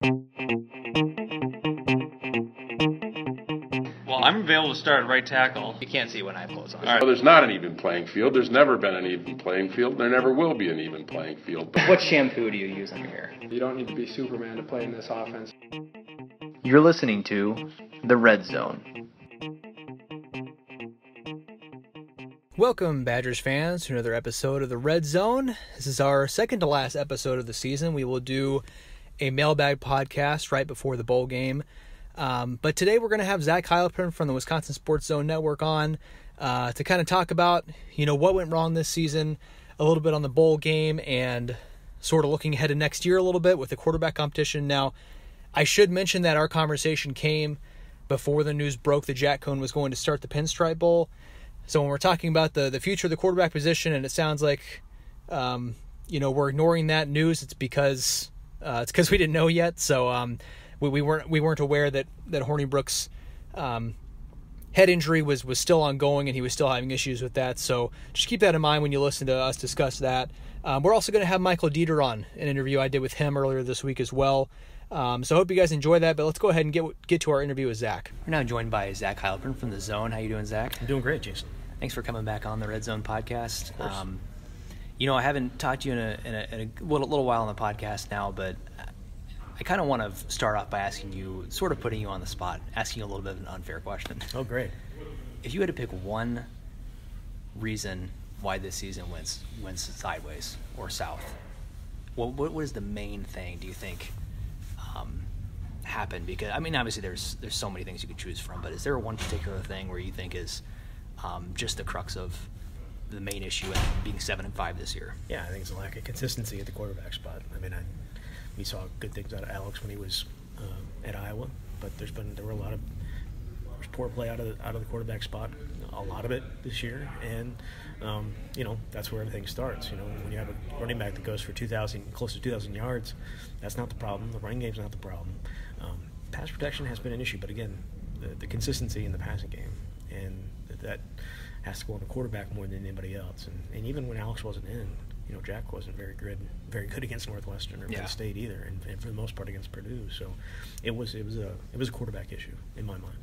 Well, I'm available to start at right tackle. You can't see when I have clothes on. All right. Well, there's not an even playing field. There's never been an even playing field. There never will be an even playing field. What shampoo do you use on your hair? You don't need to be Superman to play in this offense. You're listening to The Red Zone. Welcome, Badgers fans, to another episode of The Red Zone. This is our second to last episode of the season. We will do a mailbag podcast right before the bowl game. But today we're going to have Zach Heilprin from the Wisconsin Sports Zone Network on to kind of talk about, what went wrong this season, a little bit on the bowl game, and sort of looking ahead to next year a little bit with the quarterback competition. Now, I should mention that our conversation came before the news broke that Jack Cohn was going to start the Pinstripe Bowl. So when we're talking about the future of the quarterback position, and it sounds like, we're ignoring that news, it's because we didn't know yet. So we weren't aware that Hornibrook's head injury was still ongoing and he was still having issues with that. So just keep that in mind when you listen to us discuss that. We're also going to have Michael Deiter on, an interview I did with him earlier this week as well. So I hope you guys enjoy that, but let's go ahead and get to our interview with Zach. We're now joined by Zach Heilprin from The Zone. How you doing, Zach? I'm doing great, Jason. Thanks for coming back on the Red Zone podcast. I haven't talked to you in a little while on the podcast now, but I kind of want to start off by asking you, sort of putting you on the spot, asking you a little bit of an unfair question. Oh, great. If you had to pick one reason why this season went sideways or south, what is the main thing, do you think, happened? Because, obviously there's so many things you could choose from, but is there one particular thing where you think is just the crux of the main issue and being 7-5 this year? Yeah, I think it's a lack of consistency at the quarterback spot. We saw good things out of Alex when he was at Iowa, but there were a lot of poor play out of the quarterback spot, a lot of it this year, and that's where everything starts. When you have a running back that goes for close to 2,000 yards, that's not the problem. The running game's not the problem. Pass protection has been an issue, but again, the consistency in the passing game, and that has to go on the quarterback more than anybody else. And even when Alex wasn't in, Jack wasn't very good against Northwestern or Penn State either, and for the most part against Purdue. So it was a quarterback issue in my mind.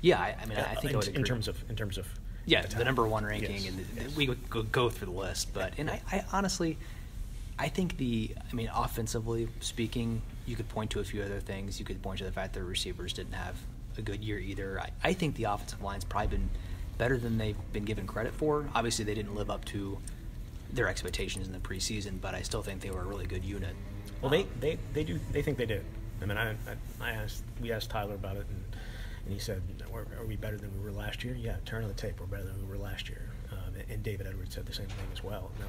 Yeah, I think I would agree. in terms of the number one ranking, yes. And we would go through the list. But and I honestly, I think offensively speaking, you could point to a few other things. You could point to the fact that the receivers didn't have a good year either. I think the offensive line's probably been better than they've been given credit for. Obviously, they didn't live up to their expectations in the preseason, but I still think they were a really good unit. Well, they think they did. We asked Tyler about it, and he said, "Are we better than we were last year?" Yeah, turn on the tape. We're better than we were last year. And David Edwards said the same thing as well. No,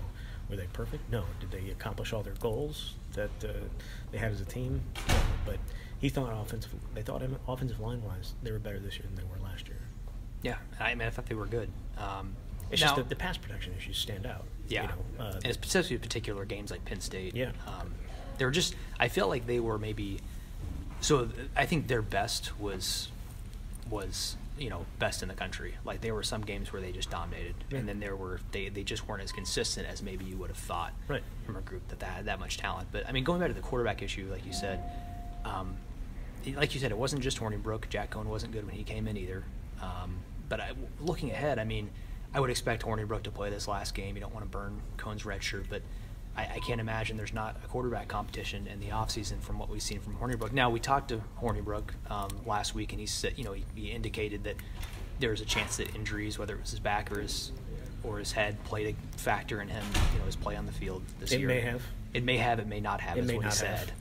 were they perfect? No. Did they accomplish all their goals that they had as a team? No. But he thought offensive line wise, they were better this year than they were last year. Yeah, I thought they were good. It's just that the pass protection issues stand out. Yeah, and especially particular games like Penn State. Yeah, they were just. I felt like they were maybe. So I think their best was best in the country. Like there were some games where they just dominated, and then they just weren't as consistent as maybe you would have thought from a group that had that much talent. But going back to the quarterback issue, like you said, it wasn't just Hornibrook. Jack Cohn wasn't good when he came in either. But looking ahead, I would expect Hornibrook to play this last game. You don't want to burn Cohn's red shirt, but I can't imagine there's not a quarterback competition in the offseason from what we've seen from Hornibrook. Now, we talked to Hornibrook last week, and he said, he indicated that there was a chance that injuries, whether it was his back or his head, played a factor in him, his play on the field this year. It may have, it may not have, is what he said.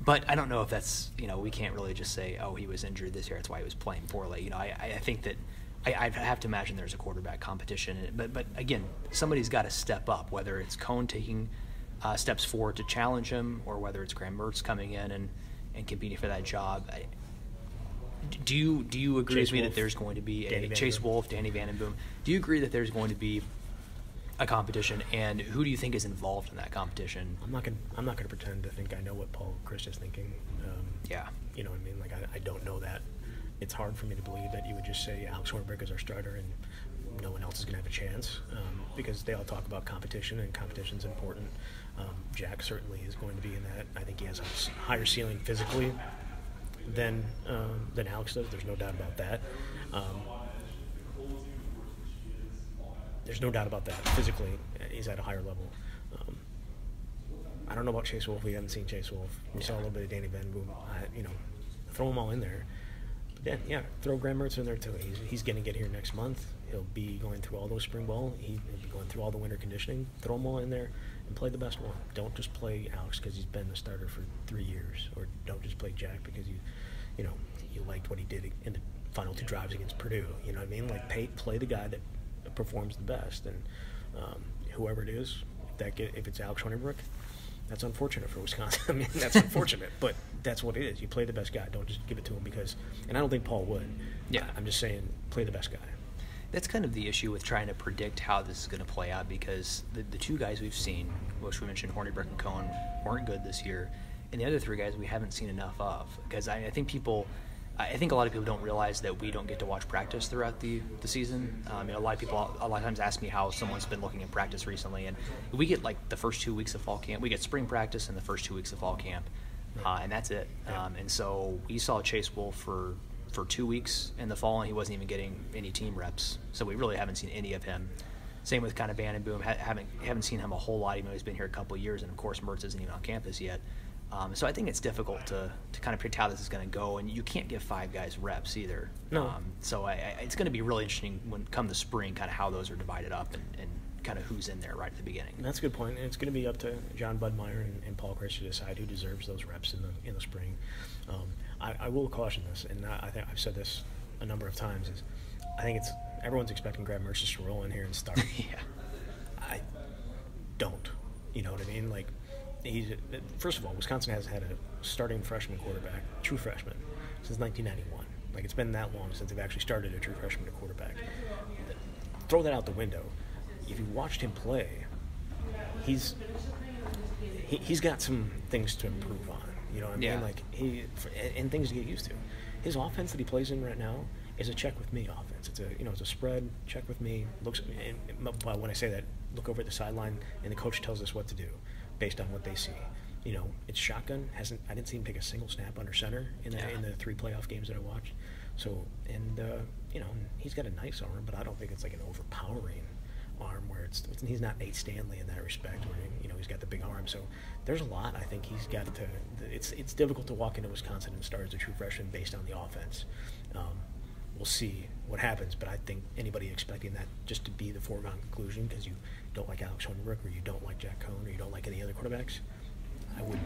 But I don't know if that's, we can't really just say, oh, he was injured this year, that's why he was playing poorly. I think that I have to imagine there's a quarterback competition. But again, somebody's got to step up, whether it's Cohn taking steps forward to challenge him or whether it's Graham Mertz coming in and competing for that job. Do you agree with me that there's going to be Chase Wolf, Danny Vandenboom? Do you agree that there's going to be a competition, and who do you think is involved in that competition? I'm not gonna pretend to think I know what Paul Chryst is thinking. You know what I mean? I don't know that. It's hard for me to believe that you would just say Alex Hornibrook is our starter and no one else is going to have a chance because they all talk about competition, and competition's important. Jack certainly is going to be in that. I think he has a higher ceiling physically than Alex does. There's no doubt about that. There's no doubt about that. Physically, he's at a higher level. I don't know about Chase Wolf. We haven't seen Chase Wolf. We saw a little bit of Danny Van Boom. Throw them all in there. But then, throw Graham Mertz in there too. He's going to get here next month. He'll be going through all those spring ball. He'll be going through all the winter conditioning. Throw them all in there and play the best one. Don't just play Alex because he's been the starter for 3 years, or don't just play Jack because you liked what he did in the final 2 drives against Purdue. You know what I mean? Like play the guy that performs the best, and whoever it is, if it's Alex Hornibrook, that's unfortunate for Wisconsin. I mean, that's unfortunate, but that's what it is. You play the best guy. Don't just give it to him because, and I don't think Paul would. Yeah. I'm just saying, play the best guy. That's kind of the issue with trying to predict how this is going to play out, because the 2 guys we've seen, which we mentioned, Hornibrook and Cohen, weren't good this year, and the other 3 guys we haven't seen enough of. Because I think a lot of people don't realize that we don't get to watch practice throughout the season. A lot of times ask me how someone's been looking at practice recently, and we get like the first 2 weeks of fall camp. We get spring practice and the first 2 weeks of fall camp, and that's it. And so we saw Chase Wolf for 2 weeks in the fall, and he wasn't even getting any team reps. So we really haven't seen any of him. Same with kind of Van Boom. Haven't seen him a whole lot, even though he's been here a couple of years, and of course Mertz isn't even on campus yet. So I think it's difficult to kind of predict how this is going to go, and you can't give 5 guys reps either. No. So it's going to be really interesting when come the spring, kind of how those are divided up and kind of who's in there right at the beginning. That's a good point, and it's going to be up to John Budmeyer and Paul Chris to decide who deserves those reps in the spring. I will caution this, and I think I've said this a number of times, is I think everyone's expecting Graham Mertz to roll in here and start. Yeah. I don't. You know what I mean? Like, first of all, Wisconsin hasn't had a starting freshman quarterback, true freshman, since 1991. Like, it's been that long since they've actually started a true freshman at quarterback. Throw that out the window. If you watched him play, he's got some things to improve on. You know what I mean? Yeah. Like, and things to get used to. His offense that he plays in right now is a check with me offense. It's a spread, check with me. But when I say that, look over at the sideline, and the coach tells us what to do based on what they see. It's shotgun. I didn't see him take a single snap under center in the 3 playoff games that I watched. So, and he's got a nice arm, but I don't think it's like an overpowering arm where he's not Nate Stanley in that respect, where he's got the big arm. So there's a lot I think he's got to. It's difficult to walk into Wisconsin and start as a true freshman based on the offense. We'll see what happens, but I think anybody expecting that just to be the foregone conclusion because you don't like Alex Hornibrook or you don't like Jack Cohn or you don't like any other quarterbacks, I would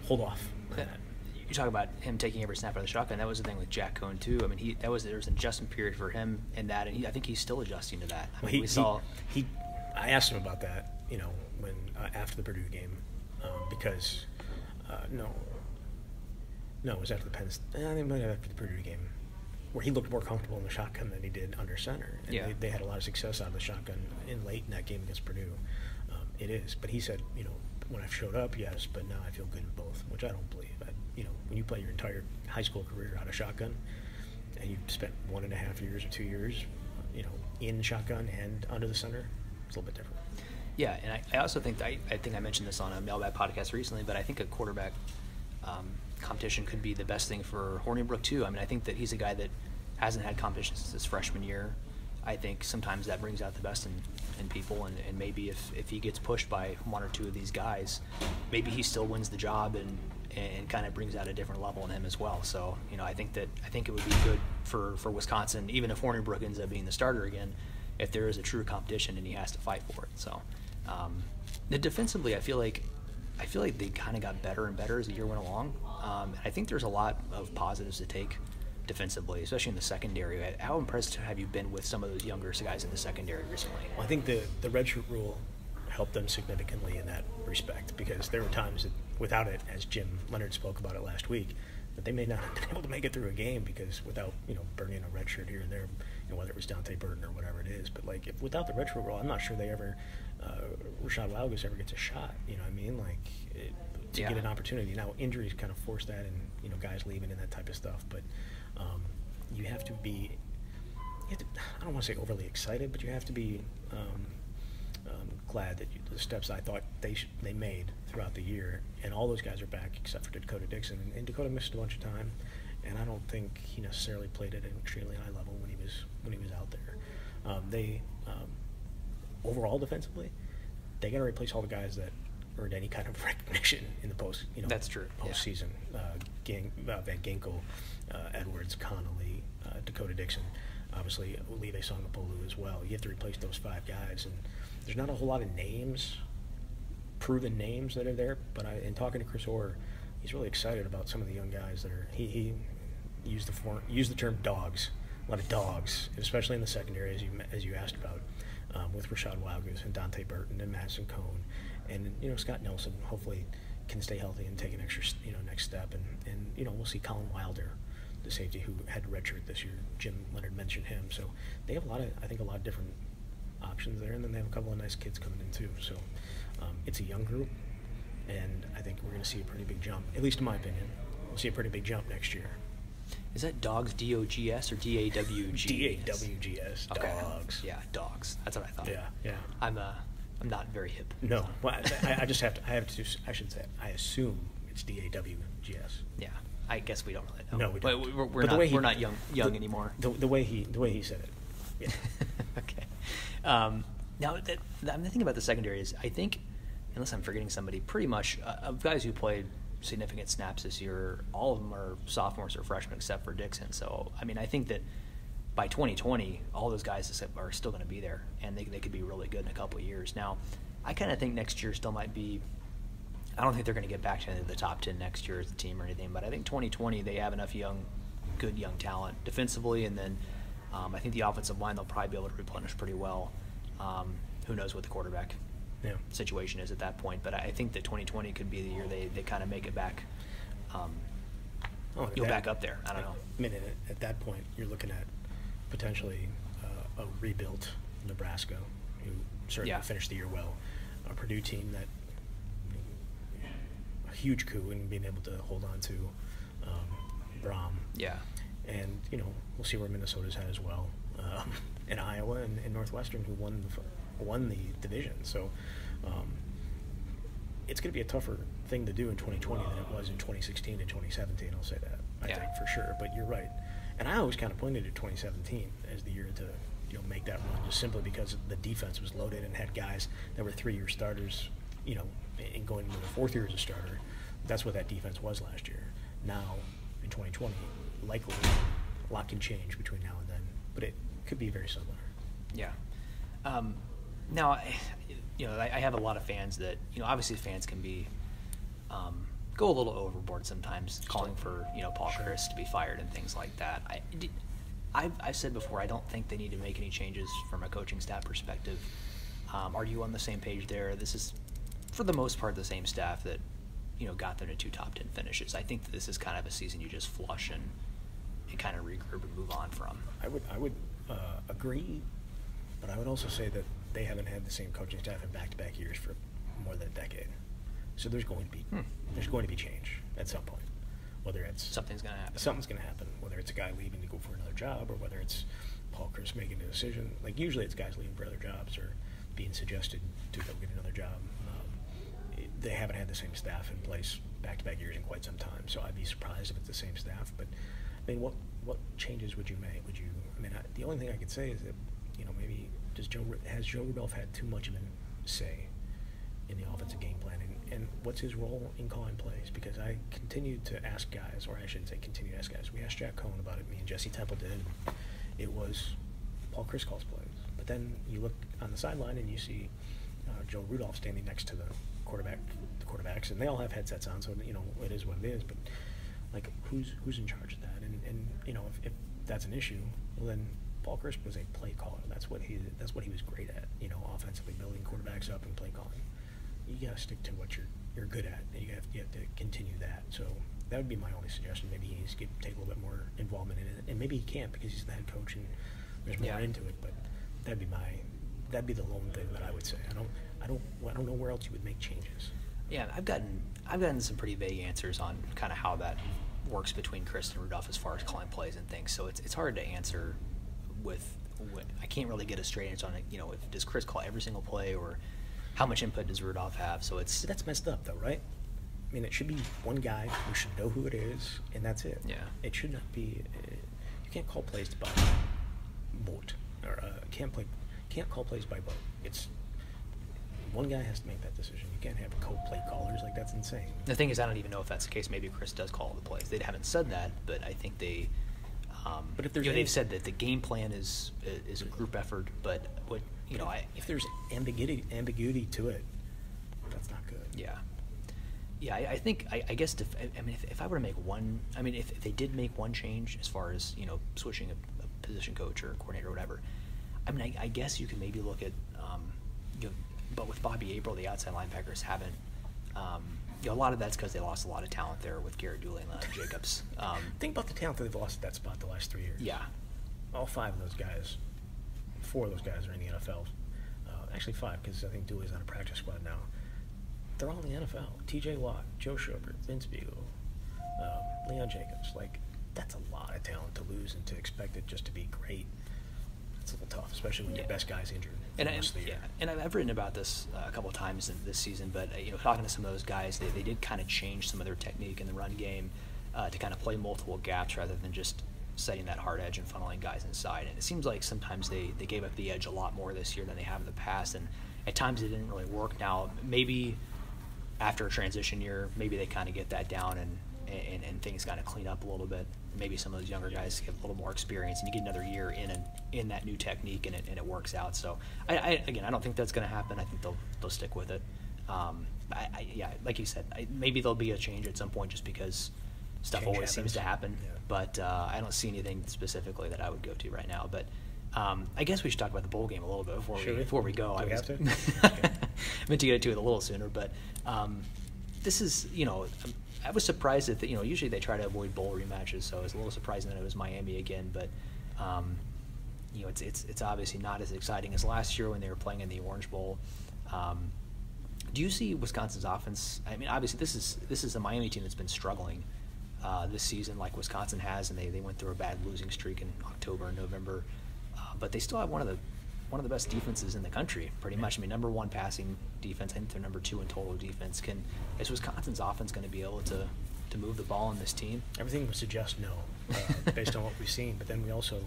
hold off on that. You talk about him taking every snap out of the shotgun. That was the thing with Jack Cohn too. I mean, there was an adjustment period for him in that, and I think he's still adjusting to that. I mean, I asked him about that, when after the Purdue game, because it was after the Penn. I think it might have after the Purdue game, where he looked more comfortable in the shotgun than he did under center. And they had a lot of success out of the shotgun late in that game against Purdue. It is, but he said, when I showed up, yes, but now I feel good in both, which I don't believe. When you play your entire high school career out of shotgun, and you spent 1.5 years or 2 years, in shotgun and under the center, it's a little bit different. Yeah, and I also think I think I mentioned this on a Mailbag podcast recently, but I think a quarterback competition could be the best thing for Hornibrook too. I mean, I think that he's a guy that hasn't had competition since his freshman year. I think sometimes that brings out the best in people, and maybe if he gets pushed by 1 or 2 of these guys, maybe he still wins the job and kind of brings out a different level in him as well. So, I think it would be good for Wisconsin, even if Hornibrook ends up being the starter again, if there is a true competition and he has to fight for it. So, defensively, I feel like they kind of got better and better as the year went along. I think there's a lot of positives to take defensively, especially in the secondary. How impressed have you been with some of those younger guys in the secondary recently? Well, I think the redshirt rule helped them significantly in that respect, because there were times that without it, as Jim Leonard spoke about it last week, that they may not have been able to make it through a game because without burning a red shirt here and there, whether it was Dante Burton or whatever it is. But without the red shirt rule, I'm not sure they ever Rashad Laugus ever gets a shot. You know what I mean? To get an opportunity. Now injuries kind of force that, and guys leaving and that type of stuff. But you have to be. I don't want to say overly excited, but you have to be glad that the steps I thought they made throughout the year, and all those guys are back except for Dakota Dixon. And Dakota missed a bunch of time, and I don't think he necessarily played at an extremely high level when he was out there. They overall defensively, they got to replace all the guys that earned any kind of recognition in the That's true. postseason. Van Ginkel, Edwards, Connolly, Dakota Dixon, obviously Olive Songapolu as well. You have to replace those 5 guys, and there's not a whole lot of proven names that are there. But in talking to Chris Orr, he's really excited about some of the young guys that are. He used the term dogs, a lot of dogs, especially in the secondary, as you asked about, with Rashad Wildgoose and Dante Burton and Madison Cone, and Scott Nelson hopefully can stay healthy and take an extra next step, and we'll see Colin Wilder, the safety who had redshirt this year. Jim Leonard mentioned him, so they have a lot of different options there, and then they have a couple of nice kids coming in too. So it's a young group, and I think we're going to see a pretty big jump. At least in my opinion, we'll see a pretty big jump next year. Is that dogs, D-O-G-S, or D-A-W-G-S? D-A-W-G-S, okay. Dogs. Yeah, dogs. That's what I thought. Yeah. I'm not very hip. No, well, I assume it's D-A-W-G-S. Yeah, I guess we don't really know. No, we don't. But we're not young anymore. The way he said it. Yeah. Okay. Now, I'm thinking about the secondary is, I think, unless I'm forgetting somebody, pretty much of guys who played significant snaps this year, all of them are sophomores or freshmen except for Dixon. So, I mean, I think that by 2020, all those guys are still going to be there, and they could be really good in a couple of years. Now, I kind of think next year still might be – I don't think they're going to get back to the top 10 next year as a team or anything, but I think 2020 they have enough good young talent defensively, and then I think the offensive line they'll probably be able to replenish pretty well. Who knows what the quarterback situation is at that point, but I think that 2020 could be the year they kind of make it back. Back up there. I don't know. I mean, at that point, you're looking at potentially a rebuilt Nebraska, who certainly finished the year well. A Purdue team that a huge coup in being able to hold on to Braum. Yeah. And we'll see where Minnesota's at as well. And Iowa and Northwestern, who won the division. So it's going to be a tougher thing to do in 2020 than it was in 2016 and 2017. I'll say that. I think for sure. But you're right. And I always kind of pointed to 2017 as the year to make that run, just simply because the defense was loaded and had guys that were 3-year starters, and going into the 4th year as a starter. That's what that defense was last year. Now, in 2020, likely a lot can change between now and then, but it could be very similar. Yeah. Now, I have a lot of fans that, obviously fans can be go a little overboard sometimes, calling for Paul Chryst to be fired and things like that. I've said before, I don't think they need to make any changes from a coaching staff perspective. Are you on the same page there? This is, for the most part, the same staff that got them to 2 top 10 finishes. I think that this is kind of a season you just flush and kind of regroup and move on from. I would agree, but I would also say that they haven't had the same coaching staff in back-to-back years for more than a decade. So there's going to be change at some point. Whether it's something's going to happen. Whether it's a guy leaving to go for another job, or whether it's Paul Chryst making a decision. Like usually it's guys leaving for other jobs or being suggested to go get another job. They haven't had the same staff in place back-to-back years in quite some time. So I'd be surprised if it's the same staff. But I mean, what changes would you make? The only thing I could say is that maybe has Joe Rudolph had too much of a say in the offensive game plan, and what's his role in calling plays? Because I continued to ask guys, or I shouldn't say continue to ask guys. We asked Jack Cohn about it. Me and Jesse Temple did. It was Paul Chryst calls plays, but then you look on the sideline and you see Joe Rudolph standing next to the quarterbacks, and they all have headsets on, so it is what it is. But like, who's in charge of that? And if that's an issue, well then Paul Chryst was a play caller. That's what he was great at. Offensively building quarterbacks up and play calling. You got to stick to what you're good at, and you have to continue that. So that would be my only suggestion. Maybe he needs to take a little bit more involvement in it, and maybe he can't because he's the head coach and there's more into it. But that'd be the lone thing that I would say. I don't know where else you would make changes. Yeah, I've gotten some pretty vague answers on kind of how that works between Chryst and Rudolph as far as calling plays and things. So it's hard to answer with I can't really get a straight answer on it. Does Chris call every single play, or how much input does Rudolph have? So that's messed up, though, right? I mean, it should be one guy who should know who it is, and that's it. Yeah. It should not be. You can't call plays by vote, or can't call plays by vote. It's one guy has to make that decision. You can't have co-play callers. Like, that's insane. The thing is, I don't even know if that's the case. Maybe Chris does call the plays. They haven't said that, but I think they. But if they've said that the game plan is a group effort, but if there's ambiguity to it, that's not good. Yeah. Yeah, I think I guess if I were to make one, if they did make one change as far as switching a position coach or coordinator or whatever, I guess you could maybe look at but with Bobby April, the outside linebackers haven't. A lot of that's because they lost a lot of talent there with Garrett Dooley and Leonard Jacobs. Think about the talent that they've lost at that spot the last 3 years. Yeah. All 5 of those guys, 4 of those guys are in the NFL. Actually 5, because I think Dooley's on a practice squad now. They're all in the NFL. T.J. Watt, Joe Schobert, Vince Beagle, Leon Jacobs. Like, that's a lot of talent to lose and to expect it just to be great. It's a little tough, especially when your best guy's injured. And I've written about this a couple of times this season, but talking to some of those guys, they did kind of change some of their technique in the run game to kind of play multiple gaps rather than just setting that hard edge and funneling guys inside. And it seems like sometimes they gave up the edge a lot more this year than they have in the past, and at times it didn't really work. Now, maybe after a transition year, maybe they kind of get that down and things kind of clean up a little bit. Maybe some of those younger guys get a little more experience, and you get another year in that new technique, and it works out. So, I don't think that's going to happen. I think they'll stick with it. Like you said, maybe there'll be a change at some point just because stuff always seems to happen. Yeah. But I don't see anything specifically that I would go to right now. But I guess we should talk about the bowl game a little bit before we go. Do we have to? Okay. Meant to get to it a little sooner, but this is I was surprised that usually they try to avoid bowl rematches, so I was a little surprising that it was Miami again. But it's obviously not as exciting as last year when they were playing in the Orange Bowl. Do you see Wisconsin's offense? Obviously this is a Miami team that's been struggling this season, like Wisconsin has, and they went through a bad losing streak in October and November, but they still have one of the best defenses in the country, pretty much. Number 1 passing defense. I think they're number 2 in total defense. Is Wisconsin's offense going to be able to move the ball on this team? Everything would suggest no, based on what we've seen. But then we also,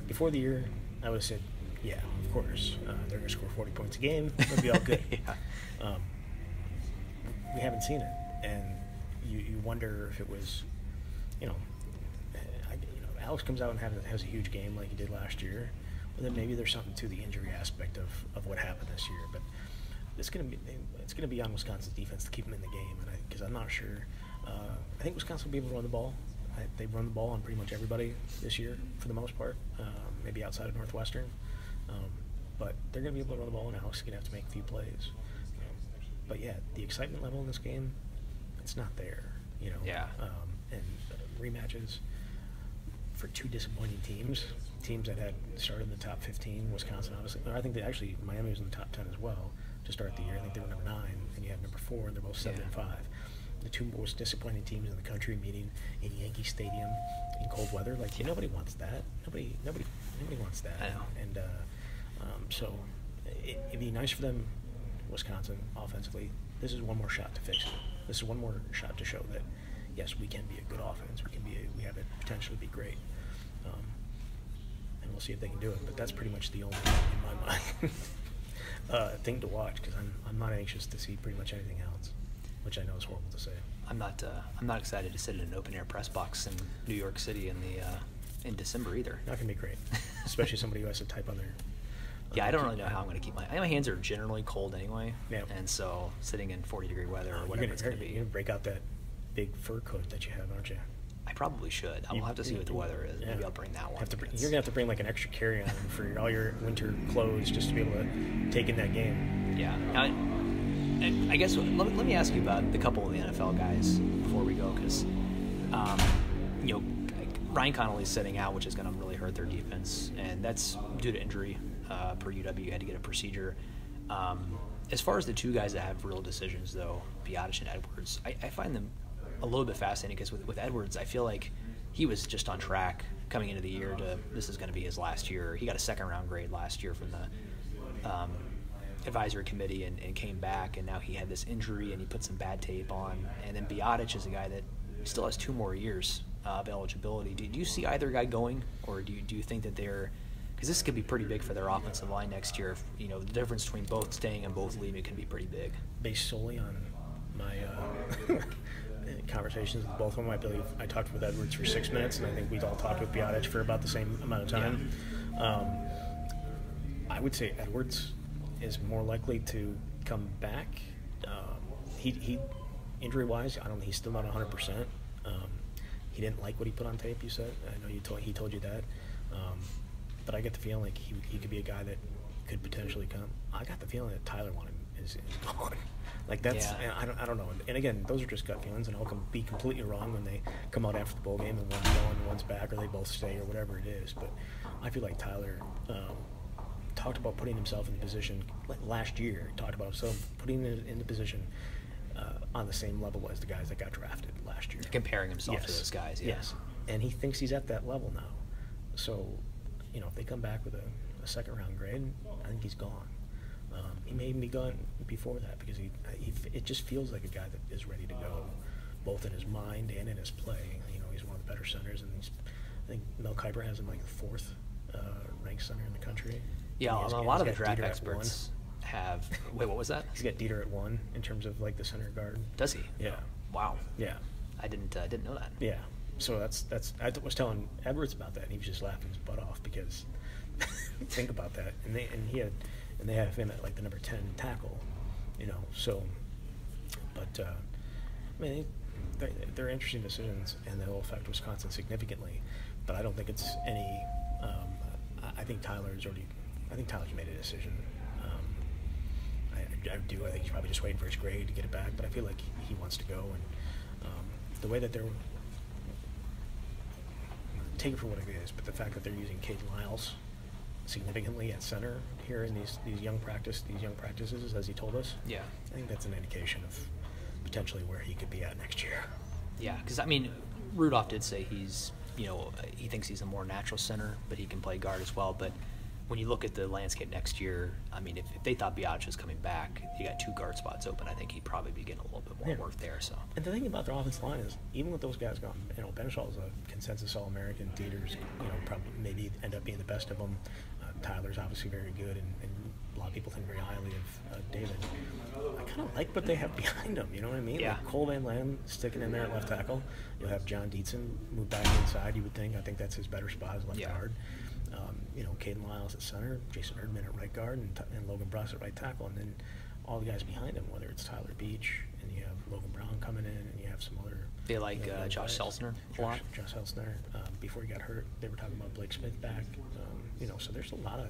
before the year, I would have said, yeah, of course, they're going to score 40 points a game. It'll be all good. Yeah. We haven't seen it, and you wonder if it was, Alex comes out and has a huge game like he did last year. Well, then maybe there's something to the injury aspect of what happened this year. But it's going to be on Wisconsin's defense to keep them in the game, because I'm not sure. I think Wisconsin will be able to run the ball. They've run the ball on pretty much everybody this year for the most part, maybe outside of Northwestern. But they're going to be able to run the ball, and Alex is going to have to make a few plays. But yeah, the excitement level in this game, it's not there. Yeah. And rematches for 2 disappointing teams that had started in the top 15. Wisconsin, obviously. I think Miami was in the top 10 as well to start the year. I think they were number 9, and you have number 4, and they're both 7 and 5. The 2 most disappointing teams in the country meeting in Yankee Stadium in cold weather. Nobody wants that. Nobody wants that. I know. And so it'd be nice for them, Wisconsin, offensively. This is one more shot to fix it. This is one more shot to show that, yes, we can be a good offense. We have it potentially be great. And we'll see if they can do it. But that's pretty much the only thing in my mind thing to watch, because I'm not anxious to see pretty much anything else, which I know is horrible to say. I'm not excited to sit in an open air press box in New York City in December either. Not gonna be great, especially somebody who has to type on their. Yeah, I don't really know how I'm going to keep my hands are generally cold anyway. Yeah. And so sitting in 40-degree weather or whatever it's going to be. You're going to break out that big fur coat that you have, aren't you? I probably should. I'll have to see what the weather is. Yeah. Maybe I'll bring that one. You're going to have to bring like an extra carry-on for all your winter clothes just to be able to take in that game. Yeah. Now, I guess let me ask you about the couple of the NFL guys before we go, because Ryan Connolly's sitting out, which is going to really hurt their defense, and that's due to injury. Per UW, had to get a procedure. As far as the 2 guys that have real decisions, though, Biadasz and Edwards, I find them a little bit fascinating, because with Edwards, I feel like he was just on track coming into the year to this is going to be his last year. He got a second-round grade last year from the advisory committee and came back, and now he had this injury and he put some bad tape on. And then Biadasz is a guy that still has 2 more years of eligibility. Do you see either guy going, or do you think that they're – because this could be pretty big for their offensive line next year. If, the difference between both staying and both leaving could be pretty big. Based solely on my conversations with both of them, I believe I talked with Edwards for 6 minutes, and I think we all talked with Biadasz for about the same amount of time. Yeah. I would say Edwards is more likely to come back. He injury-wise, he's still not 100%. He didn't like what he put on tape, you said. I know he told you that. But I get the feeling like he could be a guy that could potentially come. I got the feeling that Tyler is gone. Like that's, yeah. I don't know. And again, those are just gut feelings, and I'll be completely wrong when they come out after the bowl game and one's going and one's back, or they both stay, or whatever it is. But I feel like Tyler talked about putting himself in the position last year. Talked about himself putting it in the position on the same level as the guys that got drafted last year. Comparing himself to those guys. Yeah. Yes, and he thinks he's at that level now. So, if they come back with a second-round grade, I think he's gone. He may even be gone before that because it just feels like a guy that is ready to go, both in his mind and in his play. He's one of the better centers, and I think Mel Kiper has him like the 4th ranked center in the country. Yeah, a lot of the draft experts have. Wait, what was that? He's got Deiter at 1 in terms of like the center guard. Does he? Yeah. Wow. Yeah. I didn't know that. Yeah. So that's I was telling Edwards about that, and he was just laughing his butt off because think about that, and they have him at like the number 10 tackle, So, but I mean, they're interesting decisions, and they'll affect Wisconsin significantly. But I don't think it's any. I think Tyler's made a decision. I do. I think he's probably just waiting for his grade to get it back. But I feel like he wants to go, and the way that they're take it for what it is, but the fact that they're using Caden Lyles significantly at center here in these young practices, as he told us. Yeah, I think that's an indication of potentially where he could be at next year. Yeah, because Rudolph did say he's he thinks he's a more natural center, but he can play guard as well. But when you look at the landscape next year, if they thought Biadasz was coming back, you got 2 guard spots open. I think he'd probably be getting a little bit more work there. So. And the thing about their offensive line is, even with those guys gone, Benishall's a consensus All-American. Deiter's, probably maybe end up being the best of them. Tyler's obviously very good, and a lot of people think very highly of David. I kind of like what they have behind them. You know what I mean? Yeah. Like Cole Van Lam sticking in there at left tackle. You'll have John Dietzen move back inside. You would think. I think that's his better spot as left guard. Caden Lyles at center, Jason Erdman at right guard, and Logan Bruss at right tackle, and then all the guys behind him, whether it's Tyler Beach, and you have Logan Brown coming in, and you have some other. They like Josh Seltzner a lot. Josh Seltzner. Before he got hurt, they were talking about Blake Smith back. So there's a lot of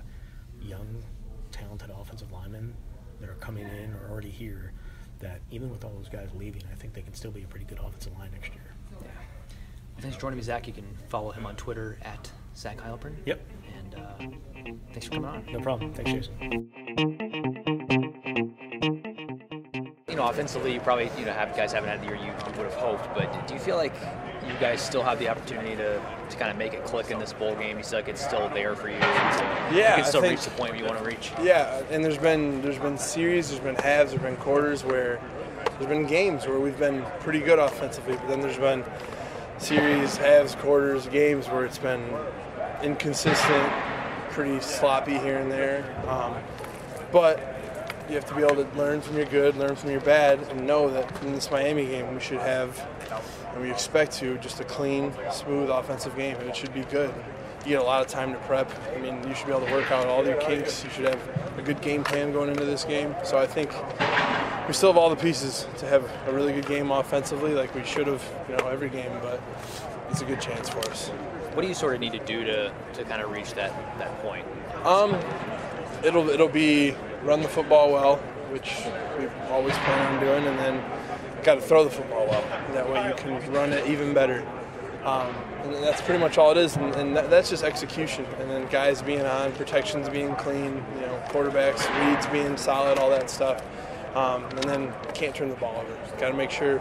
young, talented offensive linemen that are coming in or already here that even with all those guys leaving, I think they can still be a pretty good offensive line next year. Yeah. Well, thanks for joining me, Zach. You can follow him on Twitter at Zach Heilprin. Yep. And thanks for coming on. No problem. Thanks, Jason. Offensively, you probably guys haven't had the year you would have hoped, but do you feel like you guys still have the opportunity to kind of make it click in this bowl game? You feel like it's still there for you? You can still reach the point you want to reach? Yeah, and there's been series, there's been halves, there's been quarters where there's been games where we've been pretty good offensively, but then there's been series, halves, quarters, games where it's been inconsistent, pretty sloppy here and there. But you have to be able to learn from your good, learn from your bad, and know that in this Miami game we should have, and we expect to, just a clean, smooth offensive game, and it should be good. You get a lot of time to prep. You should be able to work out all your kinks. You should have a good game plan going into this game. So I think we still have all the pieces to have a really good game offensively, like we should have, every game, but it's a good chance for us. What do you sort of need to do to kind of reach that point? It'll be run the football well, which we've always planned on doing, and then got to throw the football well. That way you can run it even better. And that's pretty much all it is, and that's just execution. And then guys being on, protections being clean, quarterbacks, reads being solid, all that stuff. And then can't turn the ball over. Got to make sure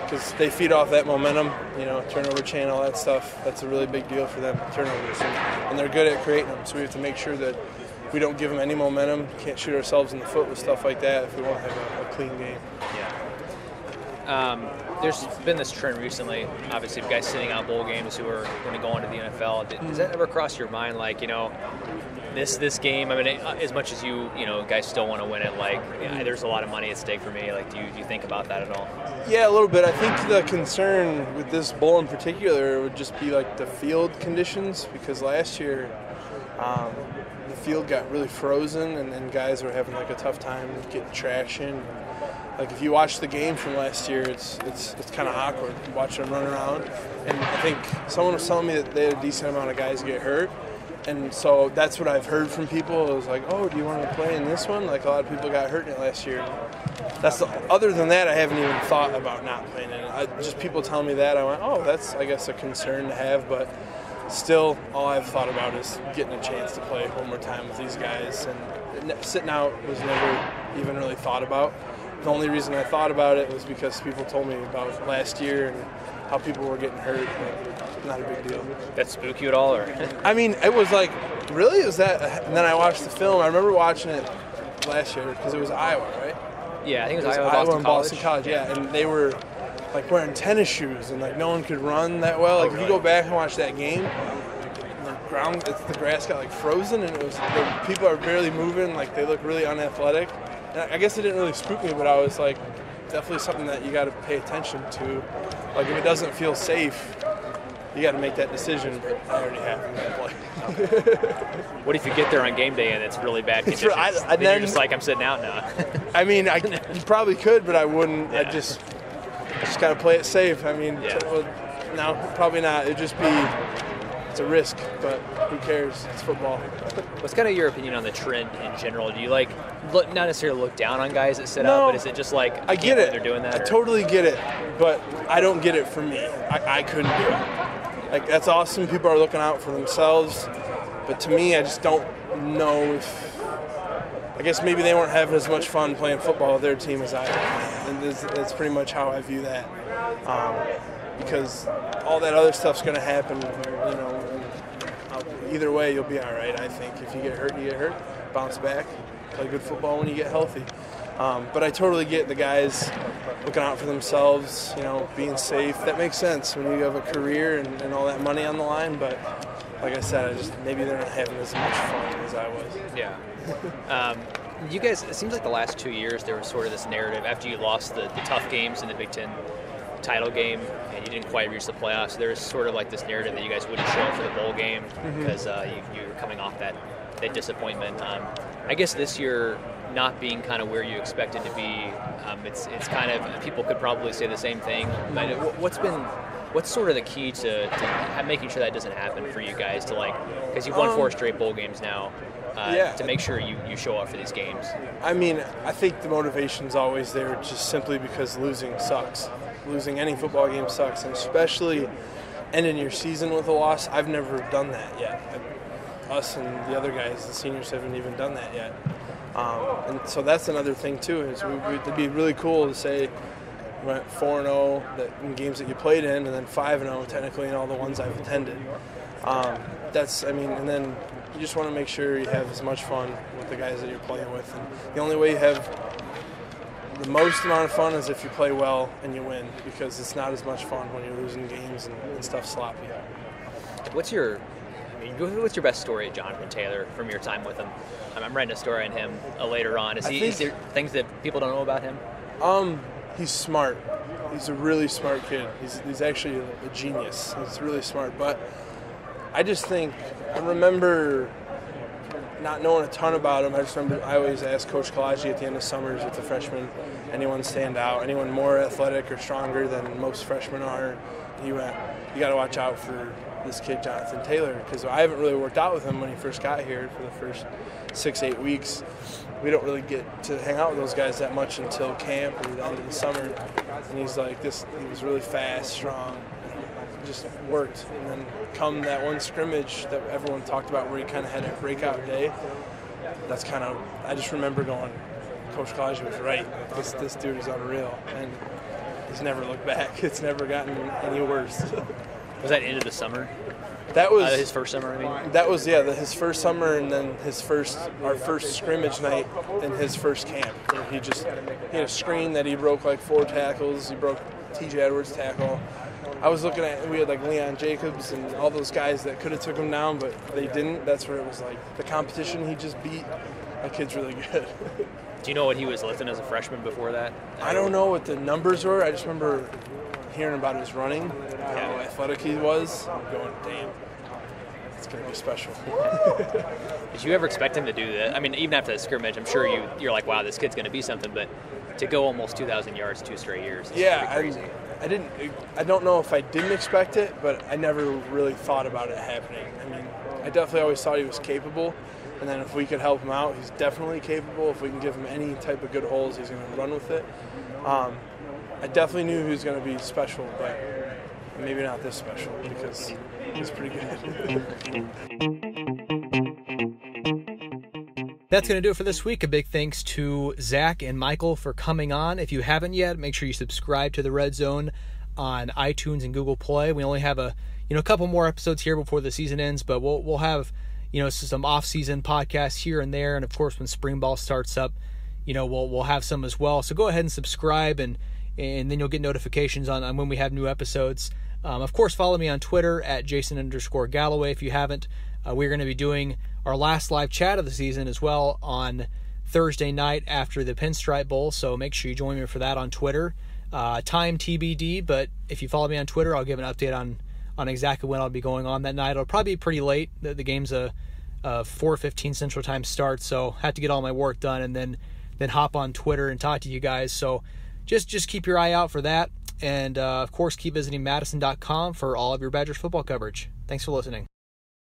because they feed off that momentum, turnover chain, all that stuff. That's a really big deal for them, turnovers, and they're good at creating them. So we have to make sure that we don't give them any momentum. Can't shoot ourselves in the foot with stuff like that if we want to have a clean game. Yeah. There's been this trend recently, obviously, of guys sitting out bowl games who are going to go into the NFL. Does that ever cross your mind, like, this game, I mean, as much as you guys still want to win it, like, there's a lot of money at stake for me. Like, do you think about that at all? Yeah, a little bit. I think the concern with this bowl in particular would just be, like, the field conditions, because last year the field got really frozen, and guys were having, like, a tough time getting traction. Like, if you watch the game from last year, it's kind of awkward watching them run around. And I think someone was telling me that they had a decent amount of guys get hurt. And so that's what I've heard from people. It was like, oh, do you want to play in this one? Like, a lot of people got hurt in it last year. Other than that, I haven't even thought about not playing in it. Just people telling me that, I went, oh, that's, I guess, a concern to have. But still, all I've thought about is getting a chance to play one more time with these guys. And sitting out was never even really thought about. The only reason I thought about it was because people told me about last year and how people were getting hurt. But not a big deal. That spook you at all, or? I mean, it was like, really? It was that? And then I watched the film. I remember watching it last year because it was Iowa, right? Yeah, I think it was Iowa and Boston College. Yeah, and they were like wearing tennis shoes, and like no one could run that well. Like if you go back and watch that game, the grass got like frozen, and the people are barely moving. Like they look really unathletic. And I guess it didn't really spook me, but I was like, definitely something that you got to pay attention to. Like if it doesn't feel safe, you got to make that decision. But I already have to play. What if you get there on game day and it's really bad conditions? Then you're just like, I'm sitting out now. I mean, you probably could, but I wouldn't. Yeah. I just got to play it safe. I mean, no, probably not. It'd just be. It's a risk, but who cares? It's football. What's kind of your opinion on the trend in general? Do you not necessarily look down on guys that sit out, but is it just like I get it? They're doing that. I totally get it, but I don't get it for me. I couldn't do it. Like that's awesome. People are looking out for themselves, but to me, I just don't know if. I guess maybe they weren't having as much fun playing football with their team as I did, and that's pretty much how I view that. Because all that other stuff's going to happen, either way, you'll be all right, I think. If you get hurt, you get hurt. Bounce back. Play good football when you get healthy. But I totally get the guys looking out for themselves, being safe. That makes sense when you have a career and all that money on the line. But like I said, maybe they're not having as much fun as I was. Yeah. You guys, it seems like the last 2 years there was sort of this narrative after you lost the tough games in the Big Ten title game and you didn't quite reach the playoffs. There was sort of like this narrative that you guys wouldn't show up for the bowl game because you were coming off that disappointment. I guess this year not being kind of where you expected to be, it's kind of, people could probably say the same thing. But what's sort of the key to making sure that doesn't happen for you guys because you've won 4 straight bowl games now, to make sure you show up for these games? I mean, I think the motivation's always there just simply because losing sucks. Losing any football game sucks, and especially ending your season with a loss. I've never done that yet. Us and the other guys, the seniors, haven't even done that yet. And so that's another thing too. It'd be really cool to say we went 4-0 in games that you played in, and then 5-0 technically in all the ones I've attended. And then you just want to make sure you have as much fun with the guys that you're playing with. And the only way you have the most amount of fun is if you play well and you win, because it's not as much fun when you're losing games and stuff sloppy. What's your best story of Jonathan Taylor from your time with him? I'm writing a story on him later on. Is there things that people don't know about him? He's smart. He's a really smart kid. He's actually a genius. He's really smart. But I just think, I remember not knowing a ton about him. I always ask Coach Kalaji at the end of summers with the freshmen, anyone stand out, anyone more athletic or stronger than most freshmen are. He went, you got to watch out for this kid, Jonathan Taylor, because I haven't really worked out with him when he first got here for the first 6-8 weeks. We don't really get to hang out with those guys that much until camp or the end of the summer. And he's like this. He was really fast, strong, just worked. And then come that one scrimmage that everyone talked about where he kind of had a breakout day, that's kind of, I just remember going, Coach Kalaji was right. This dude is unreal. And he's never looked back. It's never gotten any worse. Was that into the summer? That was his first summer, I mean? That was, his first summer, and then our first scrimmage night in his first camp. He had a screen that he broke like 4 tackles. He broke T.J. Edwards' tackle. I was looking at, we had like Leon Jacobs and all those guys that could have took him down, but they didn't. That's where it was like the competition he just beat. That kid's really good. Do you know what he was lifting as a freshman before that? I don't know what the numbers were. I just remember hearing about his running, how athletic he was. I'm going, damn, it's going to be special. Did you ever expect him to do that? I mean, even after the scrimmage, I'm sure you're like, wow, this kid's going to be something, but to go almost 2,000 yards 2 straight years is pretty crazy. I don't know if I didn't expect it, but I never really thought about it happening. I mean, I definitely always thought he was capable, and then if we could help him out, he's definitely capable. If we can give him any type of good holes, he's going to run with it. I definitely knew he was going to be special, but maybe not this special because he's pretty good. That's going to do it for this week. A big thanks to Zach and Michael for coming on. If you haven't yet, make sure you subscribe to the Red Zone on iTunes and Google Play. We only have a couple more episodes here before the season ends, but we'll have some off-season podcasts here and there, and of course when spring ball starts up, we'll have some as well. So go ahead and subscribe, and then you'll get notifications on when we have new episodes. Of course, follow me on Twitter at Jason_Galloway if you haven't. We're going to be doing our last live chat of the season as well on Thursday night after the Pinstripe Bowl, so make sure you join me for that on Twitter. Time TBD, but if you follow me on Twitter, I'll give an update on exactly when I'll be going on that night. It'll probably be pretty late. The game's a 4:15 Central Time start, so I have to get all my work done and then hop on Twitter and talk to you guys. So just keep your eye out for that. And, of course, keep visiting madison.com for all of your Badgers football coverage. Thanks for listening.